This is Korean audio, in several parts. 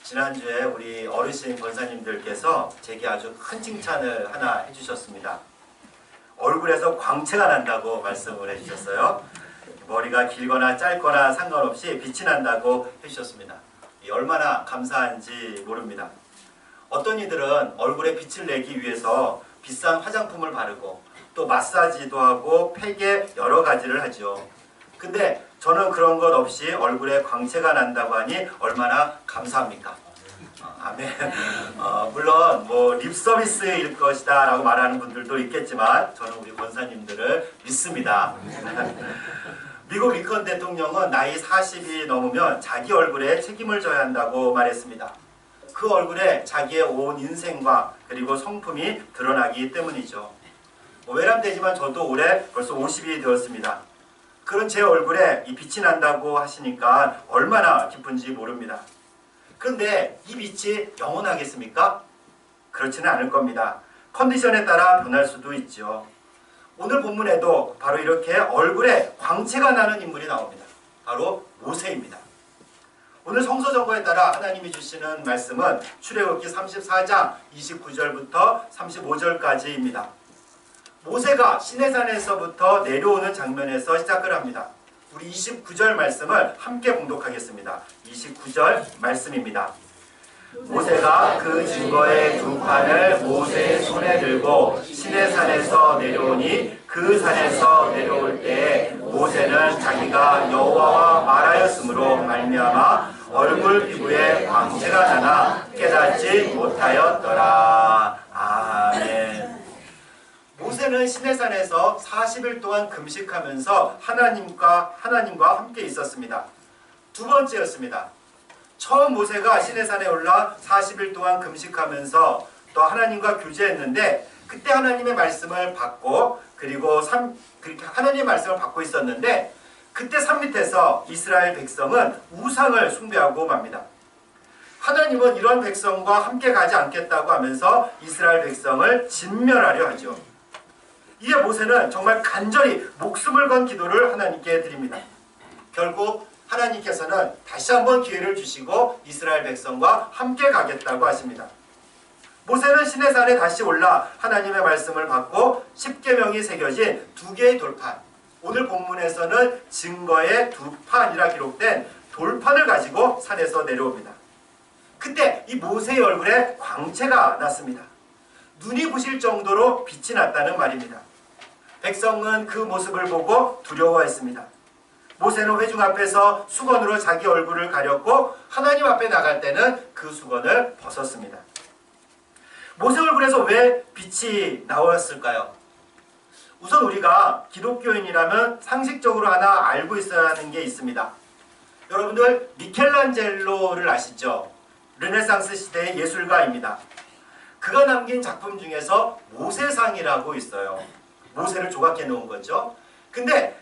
지난주에 우리 어르신 권사님들께서 제게 아주 큰 칭찬을 하나 해주셨습니다. 얼굴에서 광채가 난다고 말씀을 해주셨어요. 머리가 길거나 짧거나 상관없이 빛이 난다고 해주셨습니다. 얼마나 감사한지 모릅니다. 어떤 이들은 얼굴에 빛을 내기 위해서 비싼 화장품을 바르고 또 마사지도 하고 팩에 여러 가지를 하죠. 근데 저는 그런 것 없이 얼굴에 광채가 난다고 하니 얼마나 감사합니까? 아멘. 물론 뭐 립서비스일 것이다 라고 말하는 분들도 있겠지만 저는 우리 권사님들을 믿습니다. 미국 링컨 대통령은 나이 40이 넘으면 자기 얼굴에 책임을 져야 한다고 말했습니다. 그 얼굴에 자기의 온 인생과 그리고 성품이 드러나기 때문이죠. 외람되지만 저도 올해 벌써 50이 되었습니다. 그런 제 얼굴에 이 빛이 난다고 하시니까 얼마나 기쁜지 모릅니다. 그런데 이 빛이 영원하겠습니까? 그렇지는 않을 겁니다. 컨디션에 따라 변할 수도 있죠. 오늘 본문에도 바로 이렇게 얼굴에 광채가 나는 인물이 나옵니다. 바로 모세입니다. 오늘 성서 정보에 따라 하나님이 주시는 말씀은 출애굽기 34장 29절부터 35절까지입니다. 모세가 시내산에서부터 내려오는 장면에서 시작을 합니다. 우리 29절 말씀을 함께 봉독하겠습니다. 29절 말씀입니다. 모세가 그 증거의 두 판을 모세의 손에 들고 시내산에서 내려오니 그 산에서 내려올 때에 모세는 자기가 여호와와 말하였으므로 말미암아 얼굴 피부에 광채가 나나 깨닫지 못하였더라. 아멘. 모세는 시내산에서 40일 동안 금식하면서 하나님과 함께 있었습니다. 두 번째였습니다. 처음 모세가 시내산에 올라 40일 동안 금식하면서 또 하나님과 교제했는데 그때 하나님의 말씀을 받고 그리고 하나님의 말씀을 받고 있었는데 그때 산 밑에서 이스라엘 백성은 우상을 숭배하고 맙니다. 하나님은 이런 백성과 함께 가지 않겠다고 하면서 이스라엘 백성을 진멸하려 하죠. 이에 모세는 정말 간절히 목숨을 건 기도를 하나님께 드립니다. 결국 하나님께서는 다시 한번 기회를 주시고 이스라엘 백성과 함께 가겠다고 하십니다. 모세는 시내산에 다시 올라 하나님의 말씀을 받고 십계명이 새겨진 두 개의 돌판, 오늘 본문에서는 증거의 두 판이라 기록된 돌판을 가지고 산에서 내려옵니다. 그때 이 모세의 얼굴에 광채가 났습니다. 눈이 부실 정도로 빛이 났다는 말입니다. 백성은 그 모습을 보고 두려워했습니다. 모세는 회중 앞에서 수건으로 자기 얼굴을 가렸고 하나님 앞에 나갈 때는 그 수건을 벗었습니다. 모세 얼굴에서 왜 빛이 나왔을까요? 우선 우리가 기독교인이라면 상식적으로 하나 알고 있어야 하는 게 있습니다. 여러분들 미켈란젤로를 아시죠? 르네상스 시대의 예술가입니다. 그가 남긴 작품 중에서 모세상이라고 있어요. 모세를 조각해 놓은 거죠. 근데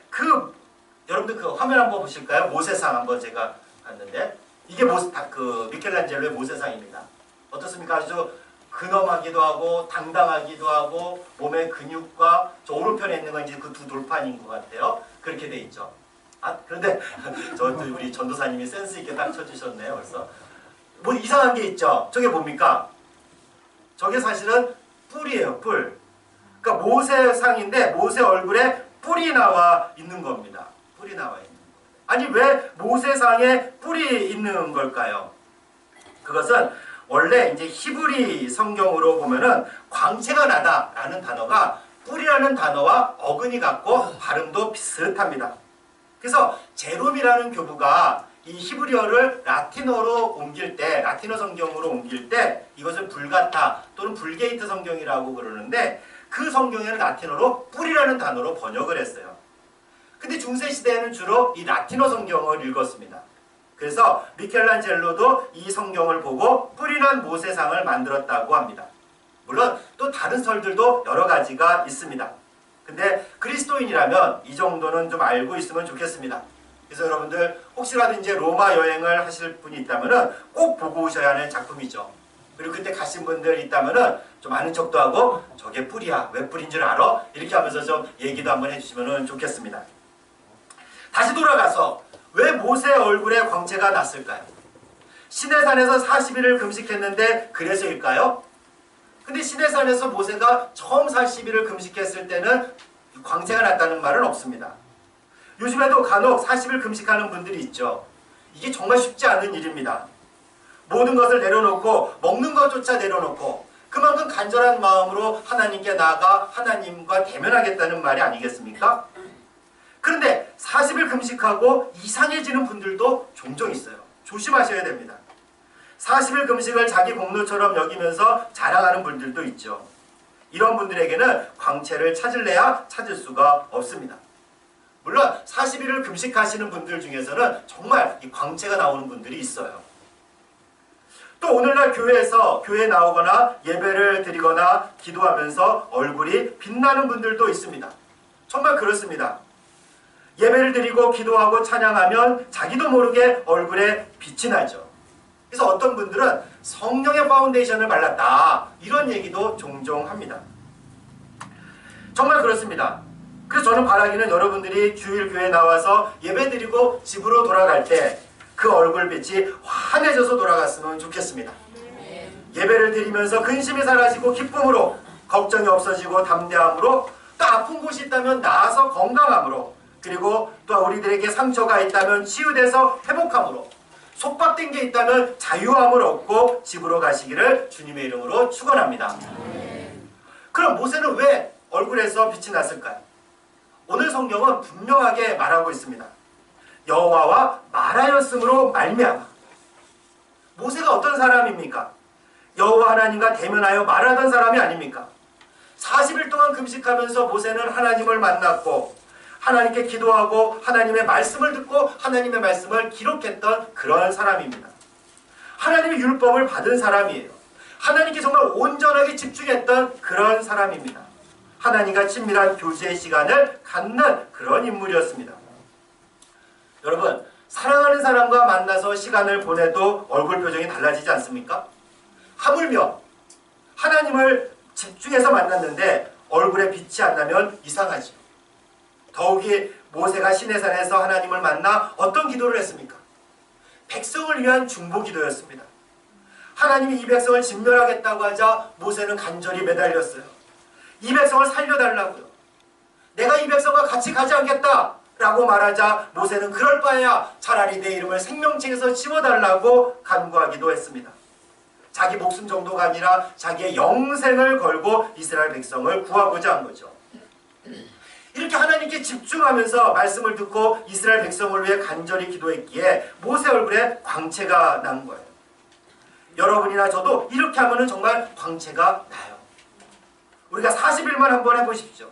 여러분들 그 화면 한번 보실까요? 모세상 한번 제가 봤는데 이게 미켈란젤로의 모세상입니다. 어떻습니까? 아주 근엄하기도 하고 당당하기도 하고 몸의 근육과 저 오른편에 있는 건 이제 그 두 돌판인 것 같아요. 그렇게 돼 있죠. 그런데 우리 전도사님이 센스 있게 딱 쳐주셨네요. 벌써 뭐 이상한 게 있죠. 저게 뭡니까? 저게 사실은 뿔이에요. 뿔. 그러니까 모세상인데 모세 얼굴에 뿔이 나와 있는 겁니다. 뿔이 나와 있는 거예요. 아니 왜 모세상에 뿔이 있는 걸까요? 그것은 원래 이제 히브리 성경으로 보면은 광채가 나다라는 단어가 뿔이라는 단어와 어근이 같고 발음도 비슷합니다. 그래서 제롬이라는 교부가 이 히브리어를 라틴어로 옮길 때, 라틴어 성경으로 옮길 때 이것을 불가타 또는 불게이트 성경이라고 그러는데 그 성경에는 라틴어로 뿔이라는 단어로 번역을 했어요. 근데 중세시대에는 주로 이 라틴어 성경을 읽었습니다. 그래서 미켈란젤로도 이 성경을 보고 뿔이 난 모세상을 만들었다고 합니다. 물론 또 다른 설들도 여러 가지가 있습니다. 근데 그리스도인이라면 이 정도는 좀 알고 있으면 좋겠습니다. 그래서 여러분들 혹시라도 이제 로마 여행을 하실 분이 있다면 꼭 보고 오셔야 하는 작품이죠. 그리고 그때 가신 분들 있다면 좀 아는 척도 하고 저게 뿔이야. 왜 뿔인 줄 알아? 이렇게 하면서 좀 얘기도 한번 해주시면 좋겠습니다. 다시 돌아가서 왜 모세의 얼굴에 광채가 났을까요? 시내산에서 40일을 금식했는데 그래서일까요? 근데 시내산에서 모세가 처음 40일을 금식했을 때는 광채가 났다는 말은 없습니다. 요즘에도 간혹 40일 금식하는 분들이 있죠. 이게 정말 쉽지 않은 일입니다. 모든 것을 내려놓고 먹는 것조차 내려놓고 그만큼 간절한 마음으로 하나님께 나아가 하나님과 대면하겠다는 말이 아니겠습니까? 그런데 40일 금식하고 이상해지는 분들도 종종 있어요. 조심하셔야 됩니다. 40일 금식을 자기 공로처럼 여기면서 자랑하는 분들도 있죠. 이런 분들에게는 광채를 찾을래야 찾을 수가 없습니다. 물론 40일을 금식하시는 분들 중에서는 정말 이 광채가 나오는 분들이 있어요. 또 오늘날 교회에 나오거나 예배를 드리거나 기도하면서 얼굴이 빛나는 분들도 있습니다. 정말 그렇습니다. 예배를 드리고 기도하고 찬양하면 자기도 모르게 얼굴에 빛이 나죠. 그래서 어떤 분들은 성령의 파운데이션을 발랐다, 이런 얘기도 종종 합니다. 정말 그렇습니다. 그래서 저는 바라기는 여러분들이 주일 교회에 나와서 예배드리고 집으로 돌아갈 때 그 얼굴빛이 환해져서 돌아갔으면 좋겠습니다. 예배를 드리면서 근심이 사라지고 기쁨으로, 걱정이 없어지고 담대함으로, 또 아픈 곳이 있다면 나아서 건강함으로, 그리고 또 우리들에게 상처가 있다면 치유돼서 회복함으로, 속박된 게 있다면 자유함을 얻고 집으로 가시기를 주님의 이름으로 축원합니다. 그럼 모세는 왜 얼굴에서 빛이 났을까요? 오늘 성경은 분명하게 말하고 있습니다. 여호와와 말하였으므로 말미암아. 모세가 어떤 사람입니까? 여호와 하나님과 대면하여 말하던 사람이 아닙니까? 40일 동안 금식하면서 모세는 하나님을 만났고 하나님께 기도하고 하나님의 말씀을 듣고 하나님의 말씀을 기록했던 그런 사람입니다. 하나님의 율법을 받은 사람이에요. 하나님께 정말 온전하게 집중했던 그런 사람입니다. 하나님과 친밀한 교제의 시간을 갖는 그런 인물이었습니다. 여러분, 사랑하는 사람과 만나서 시간을 보내도 얼굴 표정이 달라지지 않습니까? 하물며 하나님을 집중해서 만났는데 얼굴에 빛이 안 나면 이상하죠. 더욱이 모세가 시내산에서 하나님을 만나 어떤 기도를 했습니까? 백성을 위한 중보 기도였습니다. 하나님이 이 백성을 진멸하겠다고 하자 모세는 간절히 매달렸어요. 이 백성을 살려달라고요. 내가 이 백성과 같이 가지 않겠다 라고 말하자 모세는 그럴 바에야 차라리 내 이름을 생명책에서 지워달라고 간구하기도 했습니다. 자기 목숨 정도가 아니라 자기의 영생을 걸고 이스라엘 백성을 구하고자 한 거죠. 이렇게 하나님께 집중하면서 말씀을 듣고 이스라엘 백성을 위해 간절히 기도했기에 모세 얼굴에 광채가 난 거예요. 여러분이나 저도 이렇게 하면 정말 광채가 나요. 우리가 40일만 한번 해보십시오.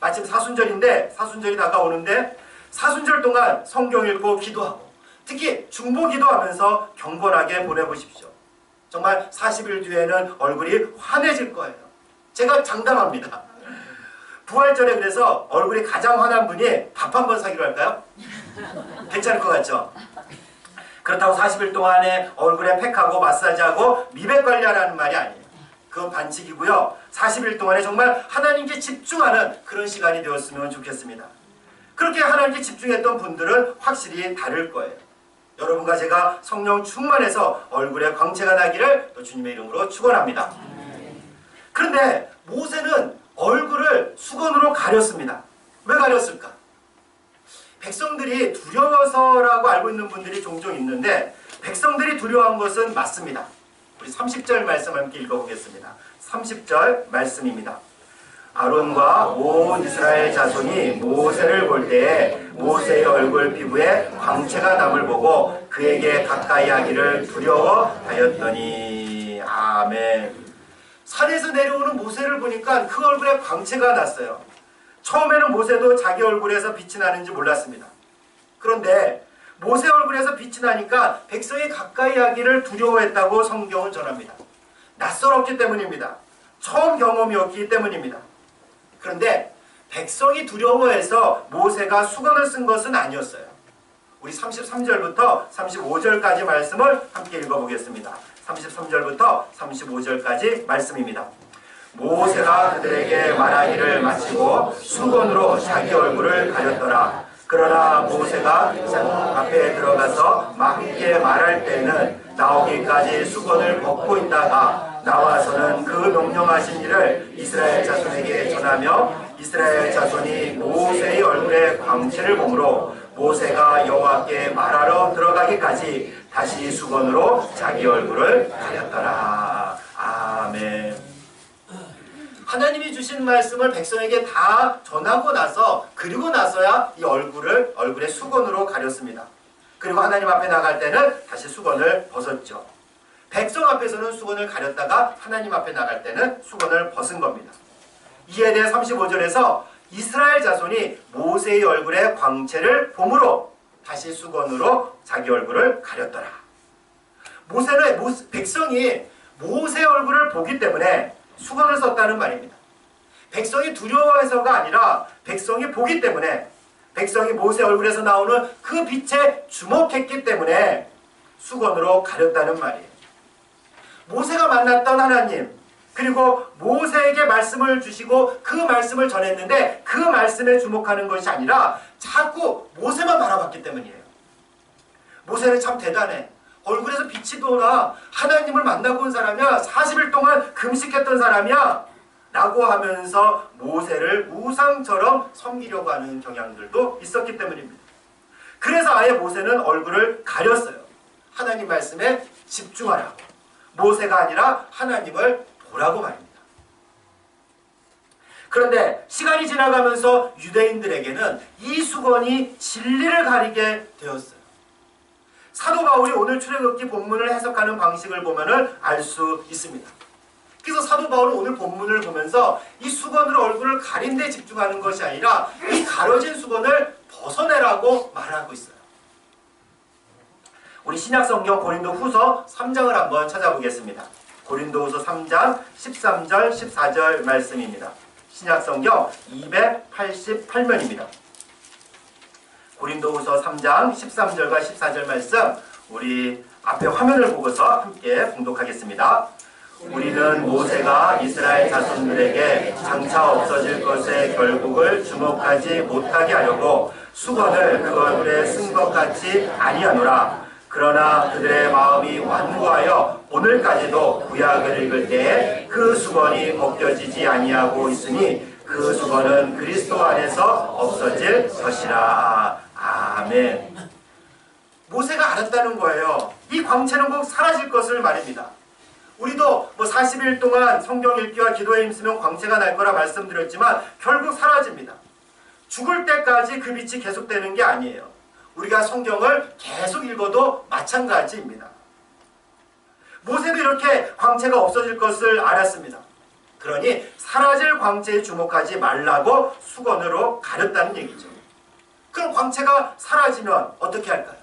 마침 사순절인데, 사순절이 다가오는데 사순절 동안 성경 읽고 기도하고 특히 중보 기도하면서 경건하게 보내보십시오. 정말 40일 뒤에는 얼굴이 환해질 거예요. 제가 장담합니다. 부활절에 그래서 얼굴이 가장 환한 분이 밥 한번 사기로 할까요? 괜찮을 것 같죠? 그렇다고 40일 동안에 얼굴에 팩하고 마사지하고 미백 관리하라는 말이 아니에요. 그건 반칙이고요. 40일 동안에 정말 하나님께 집중하는 그런 시간이 되었으면 좋겠습니다. 그렇게 하나님께 집중했던 분들은 확실히 다를 거예요. 여러분과 제가 성령 충만해서 얼굴에 광채가 나기를 또 주님의 이름으로 축원합니다. 그런데 모세는 얼굴을 수건으로 가렸습니다. 왜 가렸을까? 백성들이 두려워서라고 알고 있는 분들이 종종 있는데 백성들이 두려워한 것은 맞습니다. 우리 30절 말씀 함께 읽어보겠습니다. 30절 말씀입니다. 아론과 온 이스라엘 자손이 모세를 볼 때에 모세의 얼굴 피부에 광채가 남을 보고 그에게 가까이 하기를 두려워하였더니. 아멘. 산에서 내려오는 모세를 보니까 그 얼굴에 광채가 났어요. 처음에는 모세도 자기 얼굴에서 빛이 나는지 몰랐습니다. 그런데 모세 얼굴에서 빛이 나니까 백성이 가까이 하기를 두려워했다고 성경은 전합니다. 낯설었기 때문입니다. 처음 경험이었기 때문입니다. 그런데 백성이 두려워해서 모세가 수건을 쓴 것은 아니었어요. 우리 33절부터 35절까지 말씀을 함께 읽어보겠습니다. 33절부터 35절까지 말씀입니다. 모세가 그들에게 말하기를 마치고 수건으로 자기 얼굴을 가렸더라. 그러나 모세가 앞에 들어가서 함께 말할 때는 나오기까지 수건을 벗고 있다가 나와서는 그 명령하신 일을 이스라엘 자손에게 전하며 이스라엘 자손이 모세의 얼굴에 광채를 보므로 모세가 여호와께 말하러 들어가기까지 다시 수건으로 자기 얼굴을 가렸더라. 아멘. 하나님이 주신 말씀을 백성에게 다 전하고 나서 그리고 나서야 이 얼굴에 수건으로 가렸습니다. 그리고 하나님 앞에 나갈 때는 다시 수건을 벗었죠. 백성 앞에서는 수건을 가렸다가 하나님 앞에 나갈 때는 수건을 벗은 겁니다. 이에 대해 35절에서 이스라엘 자손이 모세의 얼굴에 광채를 봄으로 다시 수건으로 자기 얼굴을 가렸더라. 백성이 모세의 얼굴을 보기 때문에 수건을 썼다는 말입니다. 백성이 두려워해서가 아니라 백성이 보기 때문에, 백성이 모세 얼굴에서 나오는 그 빛에 주목했기 때문에 수건으로 가렸다는 말이에요. 모세가 만났던 하나님, 그리고 모세에게 말씀을 주시고 그 말씀을 전했는데 그 말씀에 주목하는 것이 아니라 자꾸 모세만 바라봤기 때문이에요. 모세는 참 대단해. 얼굴에서 빛이 도나 하나님을 만나고 온 사람이야. 40일 동안 금식했던 사람이야. 라고 하면서 모세를 우상처럼 섬기려고 하는 경향들도 있었기 때문입니다. 그래서 아예 모세는 얼굴을 가렸어요. 하나님 말씀에 집중하라고. 모세가 아니라 하나님을 보라고 말입니다. 그런데 시간이 지나가면서 유대인들에게는 이 수건이 진리를 가리게 되었어요. 사도 바울이 오늘 출애굽기 본문을 해석하는 방식을 보면 알 수 있습니다. 그래서 사도 바울은 오늘 본문을 보면서 이 수건으로 얼굴을 가린 데 집중하는 것이 아니라 이 가려진 수건을 벗어내라고 말하고 있어요. 우리 신약성경 고린도후서 3장을 한번 찾아보겠습니다. 고린도후서 3장 13절 14절 말씀입니다. 신약성경 288면입니다. 고린도후서 3장 13절과 14절 말씀, 우리 앞에 화면을 보고서 함께 봉독하겠습니다. 우리는 모세가 이스라엘 자손들에게 장차 없어질 것의 결국을 주목하지 못하게 하려고 수건을 그 얼굴에 쓴 것 같이 아니하노라. 그러나 그들의 마음이 완고하여 오늘까지도 구약을 읽을 때에 그 수건이 벗겨지지 아니하고 있으니 그 수건은 그리스도 안에서 없어질 것이라. 아멘. 모세가 알았다는 거예요. 이 광채는 꼭 사라질 것을 말입니다. 우리도 40일 동안 성경 읽기와 기도에 힘쓰면 광채가 날 거라 말씀드렸지만 결국 사라집니다. 죽을 때까지 그 빛이 계속되는 게 아니에요. 우리가 성경을 계속 읽어도 마찬가지입니다. 모세도 이렇게 광채가 없어질 것을 알았습니다. 그러니 사라질 광채에 주목하지 말라고 수건으로 가렸다는 얘기죠. 그럼 광채가 사라지면 어떻게 할까요?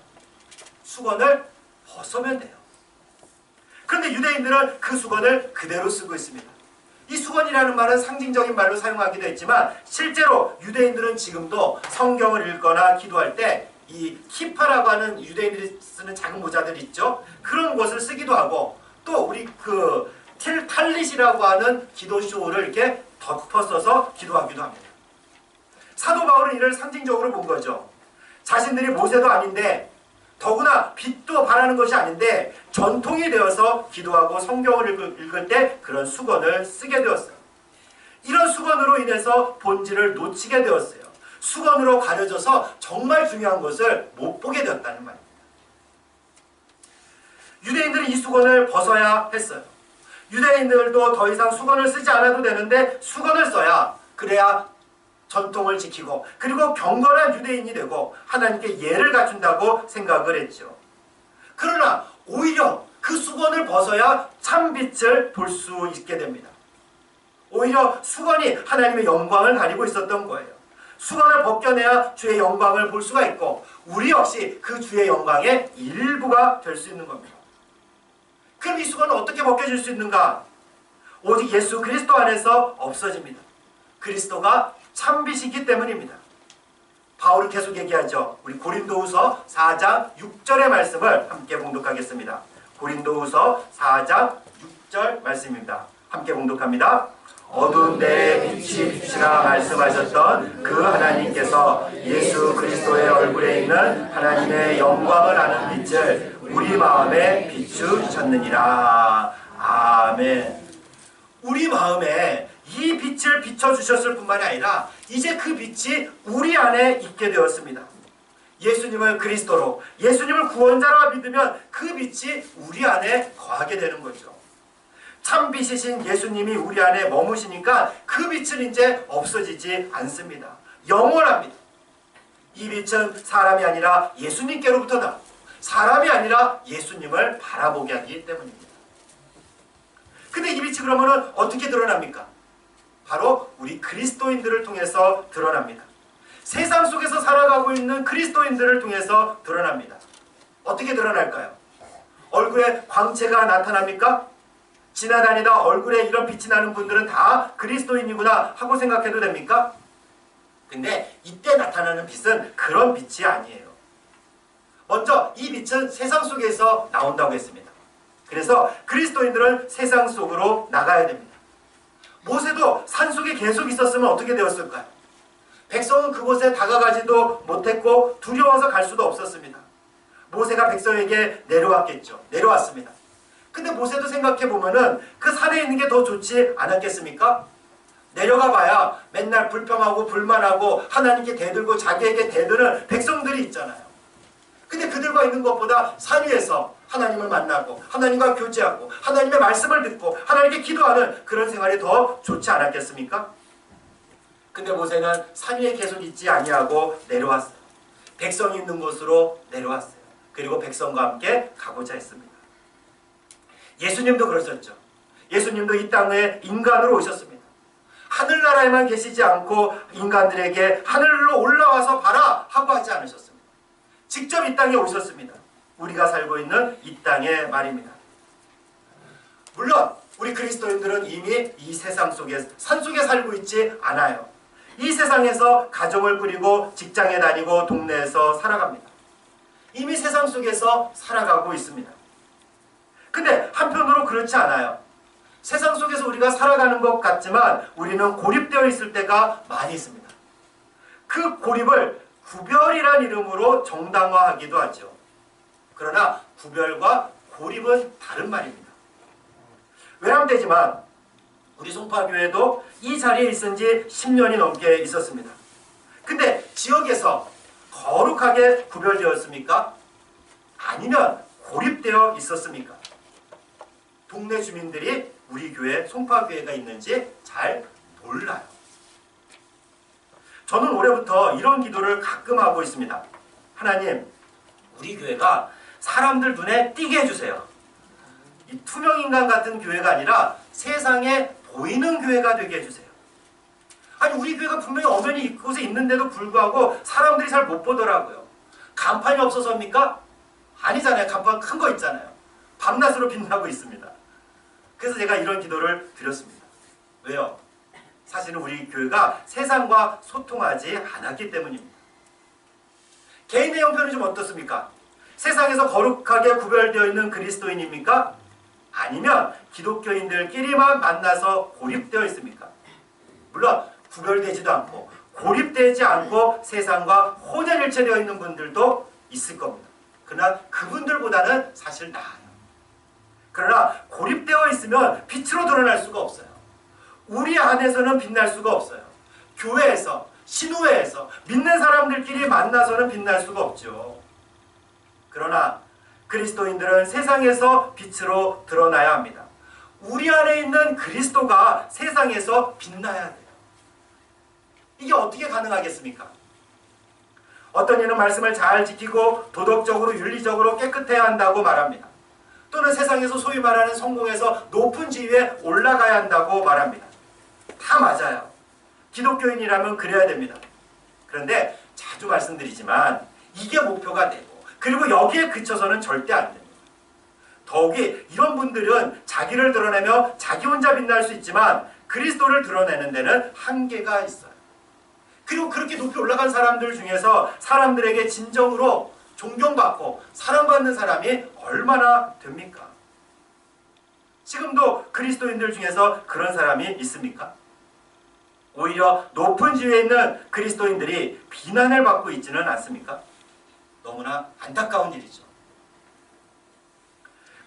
수건을 벗으면 돼요. 그런데 유대인들은 그 수건을 그대로 쓰고 있습니다. 이 수건이라는 말은 상징적인 말로 사용하기도 했지만 실제로 유대인들은 지금도 성경을 읽거나 기도할 때 이 키파라고 하는 유대인들이 쓰는 작은 모자들 있죠. 그런 것을 쓰기도 하고 또 우리 그 탈릿이라고 하는 기도쇼를 이렇게 덮어 써서 기도하기도 합니다. 사도 바울은 이를 상징적으로 본 거죠. 자신들이 모세도 아닌데 더구나 빛도 바라는 것이 아닌데 전통이 되어서 기도하고 성경을 읽을 때 그런 수건을 쓰게 되었어요. 이런 수건으로 인해서 본질을 놓치게 되었어요. 수건으로 가려져서 정말 중요한 것을 못 보게 되었다는 말입니다. 유대인들은 이 수건을 벗어야 했어요. 유대인들도 더 이상 수건을 쓰지 않아도 되는데 수건을 써야 그래야 전통을 지키고 그리고 경건한 유대인이 되고 하나님께 예를 갖춘다고 생각을 했죠. 그러나 오히려 그 수건을 벗어야 참 빛을 볼 수 있게 됩니다. 오히려 수건이 하나님의 영광을 가리고 있었던 거예요. 수건을 벗겨내야 주의 영광을 볼 수가 있고 우리 역시 그 주의 영광의 일부가 될 수 있는 겁니다. 그럼 이 수건은 어떻게 벗겨질 수 있는가? 오직 예수 그리스도 안에서 없어집니다. 그리스도가 참빛이기 때문입니다. 바울이 계속 얘기하죠. 우리 고린도후서 4장 6절의 말씀을 함께 봉독하겠습니다. 고린도후서 4장 6절 말씀입니다. 함께 봉독합니다. 어두운 데에 빛이 빛이라 말씀하셨던 그 하나님께서 예수 그리스도의 얼굴에 있는 하나님의 영광을 아는 빛을 우리 우리 마음에 비추셨느니라. 아멘. 우리 마음에 이 빛을 비춰주셨을 뿐만이 아니라 이제 그 빛이 우리 안에 있게 되었습니다. 예수님을 그리스도로, 예수님을 구원자로 믿으면 그 빛이 우리 안에 거하게 되는 거죠. 참 빛이신 예수님이 우리 안에 머무시니까 그 빛은 이제 없어지지 않습니다. 영원합니다. 이 빛은 사람이 아니라 예수님께로부터 나오고 사람이 아니라 예수님을 바라보게 하기 때문입니다. 근데 이 빛이 그러면 어떻게 드러납니까? 바로 우리 그리스도인들을 통해서 드러납니다. 세상 속에서 살아가고 있는 그리스도인들을 통해서 드러납니다. 어떻게 드러날까요? 얼굴에 광채가 나타납니까? 지나다니다 얼굴에 이런 빛이 나는 분들은 다 그리스도인이구나 하고 생각해도 됩니까? 근데 이때 나타나는 빛은 그런 빛이 아니에요. 먼저 이 빛은 세상 속에서 나온다고 했습니다. 그래서 그리스도인들은 세상 속으로 나가야 됩니다. 모세도 산속에 계속 있었으면 어떻게 되었을까요? 백성은 그곳에 다가가지도 못했고 두려워서 갈 수도 없었습니다. 모세가 백성에게 내려왔습니다. 근데 모세도 생각해보면은 그 산에 있는 게 더 좋지 않았겠습니까? 내려가 봐야 맨날 불평하고 불만하고 하나님께 대들고 자기에게 대드는 백성들이 있잖아요. 근데 그들과 있는 것보다 산 위에서 하나님을 만나고 하나님과 교제하고 하나님의 말씀을 듣고 하나님께 기도하는 그런 생활이 더 좋지 않았겠습니까? 근데 모세는 산 위에 계속 있지 아니하고 내려왔어요. 백성이 있는 곳으로 내려왔어요. 그리고 백성과 함께 가고자 했습니다. 예수님도 그러셨죠. 예수님도 이 땅에 인간으로 오셨습니다. 하늘나라에만 계시지 않고 인간들에게 하늘로 올라와서 봐라 하고 하지 않으셨습니다. 직접 이 땅에 오셨습니다. 우리가 살고 있는 이 땅에 말입니다. 물론 우리 그리스도인들은 이미 이 세상 속에 산속에 살고 있지 않아요. 이 세상에서 가정을 꾸리고 직장에 다니고 동네에서 살아갑니다. 이미 세상 속에서 살아가고 있습니다. 근데 한편으로 그렇지 않아요. 세상 속에서 우리가 살아가는 것 같지만 우리는 고립되어 있을 때가 많이 있습니다. 그 고립을 구별이란 이름으로 정당화하기도 하죠. 그러나 구별과 고립은 다른 말입니다. 외람되지만 우리 송파교회도 이 자리에 있은 지 10년이 넘게 있었습니다. 근데 지역에서 거룩하게 구별되었습니까? 아니면 고립되어 있었습니까? 동네 주민들이 우리 교회 송파교회가 있는지 잘 몰라요. 저는 올해부터 이런 기도를 가끔 하고 있습니다. 하나님, 우리 교회가 사람들 눈에 띄게 해주세요. 이 투명인간 같은 교회가 아니라 세상에 보이는 교회가 되게 해주세요. 아니 우리 교회가 분명히 엄연히 이곳에 있는데도 불구하고 사람들이 잘 못 보더라고요. 간판이 없어서입니까? 아니잖아요. 간판 큰 거 있잖아요. 밤낮으로 빛나고 있습니다. 그래서 제가 이런 기도를 드렸습니다. 왜요? 사실은 우리 교회가 세상과 소통하지 않았기 때문입니다. 개인의 형편은 좀 어떻습니까? 세상에서 거룩하게 구별되어 있는 그리스도인입니까? 아니면 기독교인들끼리만 만나서 고립되어 있습니까? 물론 구별되지도 않고 고립되지 않고 세상과 혼연일체되어 있는 분들도 있을 겁니다. 그러나 그분들보다는 사실 나아요. 그러나 고립되어 있으면 빛으로 드러날 수가 없어요. 우리 안에서는 빛날 수가 없어요. 교회에서, 신우회에서 믿는 사람들끼리 만나서는 빛날 수가 없죠. 그러나 그리스도인들은 세상에서 빛으로 드러나야 합니다. 우리 안에 있는 그리스도가 세상에서 빛나야 돼요. 이게 어떻게 가능하겠습니까? 어떤 이는 말씀을 잘 지키고 도덕적으로 윤리적으로 깨끗해야 한다고 말합니다. 또는 세상에서 소위 말하는 성공해서 높은 지위에 올라가야 한다고 말합니다. 다 맞아요. 기독교인이라면 그래야 됩니다. 그런데 자주 말씀드리지만 이게 목표가 되고 그리고 여기에 그쳐서는 절대 안 됩니다. 더욱이 이런 분들은 자기를 드러내며 자기 혼자 빛날 수 있지만 그리스도를 드러내는 데는 한계가 있어요. 그리고 그렇게 높이 올라간 사람들 중에서 사람들에게 진정으로 존경받고 사랑받는 사람이 얼마나 됩니까? 지금도 그리스도인들 중에서 그런 사람이 있습니까? 오히려 높은 지위에 있는 그리스도인들이 비난을 받고 있지는 않습니까? 너무나 안타까운 일이죠.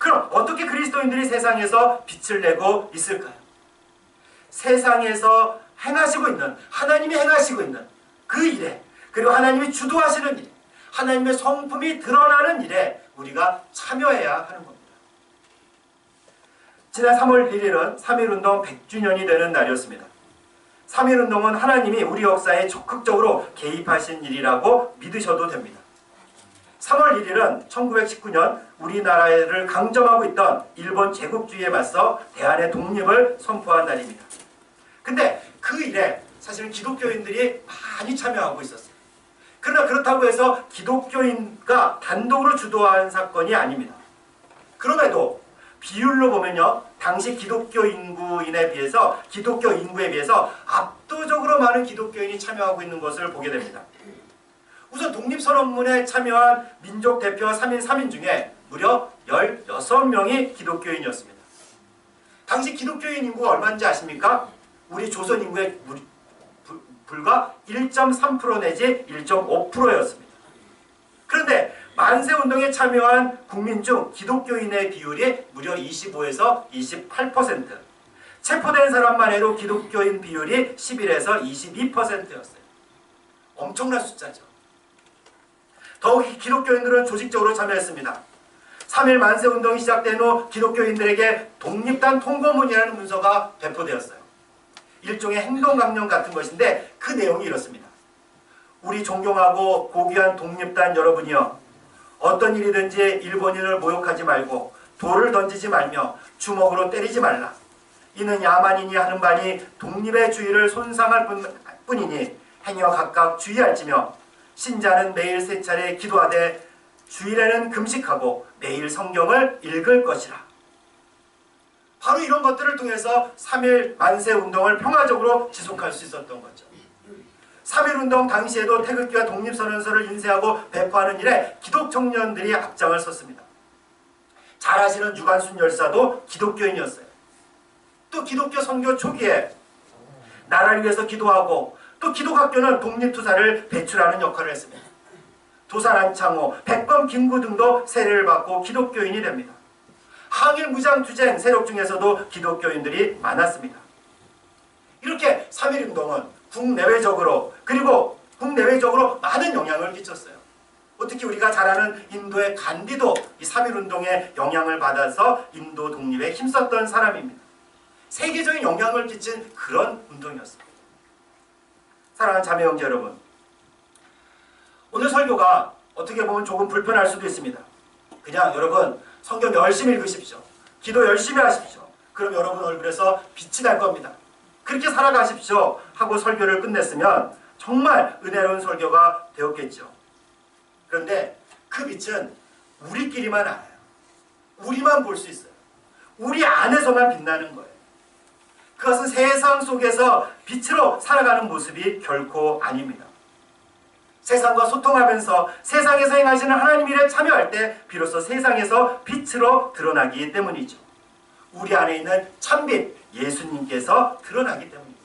그럼 어떻게 그리스도인들이 세상에서 빛을 내고 있을까요? 세상에서 행하시고 있는, 하나님이 행하시고 있는 그 일에, 그리고 하나님이 주도하시는 일, 하나님의 성품이 드러나는 일에 우리가 참여해야 하는 겁니다. 지난 3월 1일은 3.1운동 100주년이 되는 날이었습니다. 3.1운동은 하나님이 우리 역사에 적극적으로 개입하신 일이라고 믿으셔도 됩니다. 3월 1일은 1919년 우리나라를 강점하고 있던 일본 제국주의에 맞서 대한의 독립을 선포한 날입니다. 근데 그 일에 사실 기독교인들이 많이 참여하고 있었어요. 그러나 그렇다고 해서 기독교인과 단독으로 주도한 사건이 아닙니다. 그럼에도 비율로 보면요, 당시 기독교 인구에 비해서 압도적으로 많은 기독교인이 참여하고 있는 것을 보게 됩니다. 우선 독립선언문에 참여한 민족 대표 3인 3인 중에 무려 16명이 기독교인이었습니다. 당시 기독교인 인구가 얼마인지 아십니까? 우리 조선 인구의 불과 1.3% 내지 1.5%였습니다. 그런데 만세운동에 참여한 국민 중 기독교인의 비율이 무려 25에서 28%, 체포된 사람만 해도 기독교인 비율이 11에서 22%였어요. 엄청난 숫자죠. 더욱이 기독교인들은 조직적으로 참여했습니다. 3.1 만세운동이 시작된 후 기독교인들에게 독립단 통고문이라는 문서가 배포되었어요. 일종의 행동강령 같은 것인데 그 내용이 이렇습니다. 우리 존경하고 고귀한 독립단 여러분이여, 어떤 일이든지 일본인을 모욕하지 말고 돌을 던지지 말며 주먹으로 때리지 말라. 이는 야만인이 하는 바니 독립의 주의를 손상할 뿐이니 행여 각각 주의할지며, 신자는 매일 3차례 기도하되 주일에는 금식하고 매일 성경을 읽을 것이라. 바로 이런 것들을 통해서 3.1 만세운동을 평화적으로 지속할 수 있었던 거죠. 3.1운동 당시에도 태극기와 독립선언서를 인쇄하고 배포하는 일에 기독 청년들이 앞장을 섰습니다. 잘 아시는 유관순 열사도 기독교인이었어요. 또 기독교 선교 초기에 나라를 위해서 기도하고, 또 기독학교는 독립투사를 배출하는 역할을 했습니다. 도산 안창호, 백범 김구 등도 세례를 받고 기독교인이 됩니다. 항일 무장투쟁 세력 중에서도 기독교인들이 많았습니다. 이렇게 3.1운동은 국내외적으로 많은 영향을 끼쳤어요. 특히 우리가 잘 아는 인도의 간디도 이 3.1운동의 영향을 받아서 인도 독립에 힘썼던 사람입니다. 세계적인 영향을 끼친 그런 운동이었습니다. 사랑하는 자매형제 여러분, 오늘 설교가 어떻게 보면 조금 불편할 수도 있습니다. 그냥 여러분 성경 열심히 읽으십시오. 기도 열심히 하십시오. 그럼 여러분 얼굴에서 빛이 날 겁니다. 그렇게 살아가십시오 하고 설교를 끝냈으면 정말 은혜로운 설교가 되었겠죠. 그런데 그 빛은 우리끼리만 알아요. 우리만 볼 수 있어요. 우리 안에서만 빛나는 거예요. 그것은 세상 속에서 빛으로 살아가는 모습이 결코 아닙니다. 세상과 소통하면서 세상에서 행하시는 하나님 일에 참여할 때 비로소 세상에서 빛으로 드러나기 때문이죠. 우리 안에 있는 참빛 예수님께서 드러나기 때문입니다.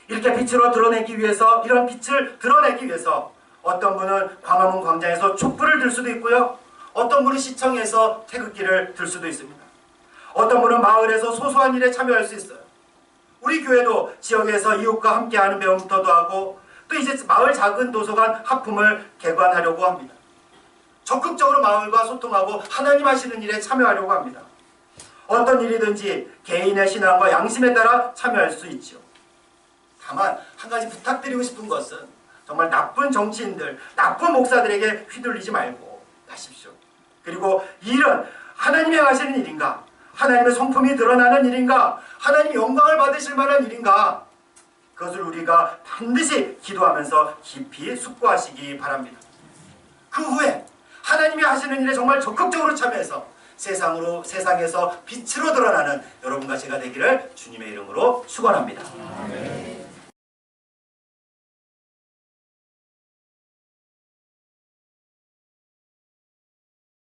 이렇게 빛으로 드러내기 위해서, 이런 빛을 드러내기 위해서 어떤 분은 광화문 광장에서 촛불을 들 수도 있고요, 어떤 분은 시청에서 태극기를 들 수도 있습니다. 어떤 분은 마을에서 소소한 일에 참여할 수 있어요. 우리 교회도 지역에서 이웃과 함께하는 배움터도 하고, 또 이제 마을 작은 도서관 하품을 개관하려고 합니다. 적극적으로 마을과 소통하고 하나님 하시는 일에 참여하려고 합니다. 어떤 일이든지 개인의 신앙과 양심에 따라 참여할 수 있죠. 다만 한 가지 부탁드리고 싶은 것은 정말 나쁜 정치인들, 나쁜 목사들에게 휘둘리지 말고 가십시오. 그리고 이 일은 하나님이 하시는 일인가? 하나님의 성품이 드러나는 일인가? 하나님이 영광을 받으실 만한 일인가? 그것을 우리가 반드시 기도하면서 깊이 숙고하시기 바랍니다. 그 후에 하나님이 하시는 일에 정말 적극적으로 참여해서 세상에서 빛으로 드러나는 여러분과 제가 되기를 주님의 이름으로 축원합니다.